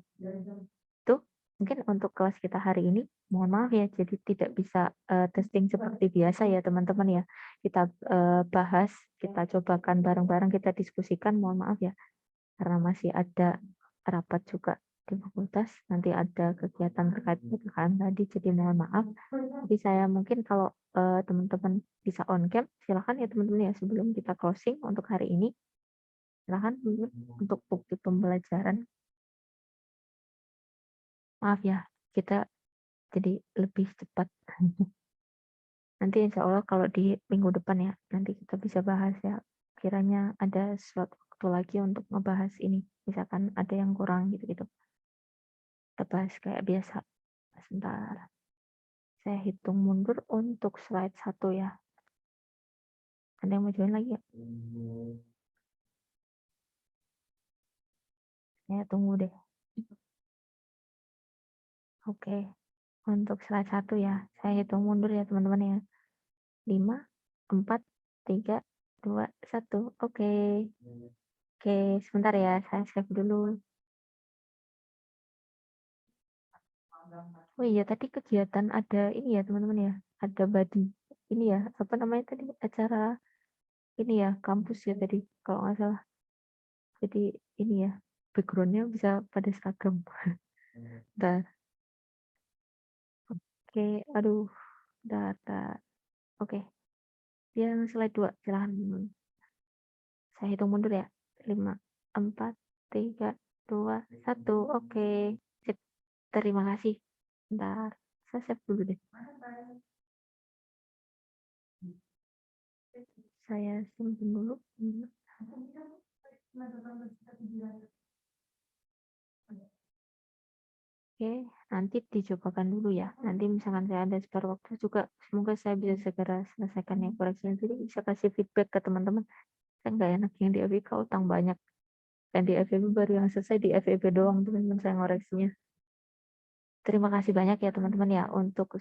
[SPEAKER 1] Itu mungkin untuk kelas kita hari ini. Mohon maaf ya, jadi tidak bisa testing seperti biasa ya teman-teman ya. Kita bahas, kita cobakan bareng-bareng, kita diskusikan. Mohon maaf ya karena masih ada rapat juga di fakultas, nanti ada kegiatan terkait PPKM tadi, jadi mohon maaf. Jadi saya mungkin kalau teman-teman bisa on cam, silakan ya teman-teman ya sebelum kita closing untuk hari ini, silakan untuk bukti pembelajaran. Maaf ya, kita jadi lebih cepat. Nanti insya Allah kalau di minggu depan ya, nanti kita bisa bahas ya. Kiranya ada suatu waktu lagi untuk ngebahas ini. Misalkan ada yang kurang gitu-gitu. Kita bahas kayak biasa. Sebentar. Saya hitung mundur untuk slide 1 ya. Ada yang mau join lagi ya? Saya tunggu deh. Oke. Untuk slide 1 ya. Saya hitung mundur ya teman-teman ya. 5, 4, 3, 2, 1. Oke. Oke, sebentar ya. Saya save dulu. Oh iya, tadi kegiatan ada ini ya teman-teman ya, ada body ini ya, apa namanya tadi acara ini ya kampus ya tadi kalau nggak salah. Jadi ini ya backgroundnya bisa pada seragam. Bentar, oke, aduh, bentar. Oke, yang slide 2 silahkan teman-teman. Saya hitung mundur ya. 5, 4, 3, 2, 1. Oke. Sip. Terima kasih. Bentar. Saya save dulu deh. Saya simpen dulu. Oke, nanti dicobakan dulu ya. Nanti misalkan saya ada spare waktu juga, semoga saya bisa segera selesaikan yang koreksinya. Jadi bisa kasih feedback ke teman-teman. Saya nggak enak yang di FIK utang banyak. Dan di FEB baru yang selesai di FEB doang teman-teman saya ngoreksinya. Terima kasih banyak ya teman-teman ya untuk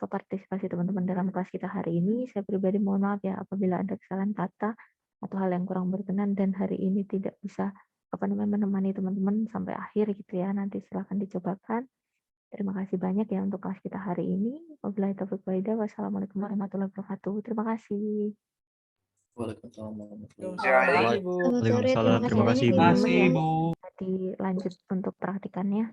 [SPEAKER 1] partisipasi teman-teman dalam kelas kita hari ini. Saya pribadi mohon maaf ya apabila ada kesalahan kata atau hal yang kurang berkenan dan hari ini tidak bisa menemani teman-teman sampai akhir gitu ya. Nanti silahkan dicobakan. Terima kasih banyak ya untuk kelas kita hari ini. Wabillahi taufiq wal hidayah. Wassalamualaikum warahmatullahi wabarakatuh. Terima kasih.
[SPEAKER 4] Waalaikumsalam warahmatullahi
[SPEAKER 3] Waalaikumsalam,
[SPEAKER 4] wabarakatuh.
[SPEAKER 3] makasih Bu.
[SPEAKER 5] Waalaikumsalam. Terima kasih, Bu.
[SPEAKER 1] teman-teman ya.
[SPEAKER 3] Bu.
[SPEAKER 1] Dilanjut untuk praktikannya.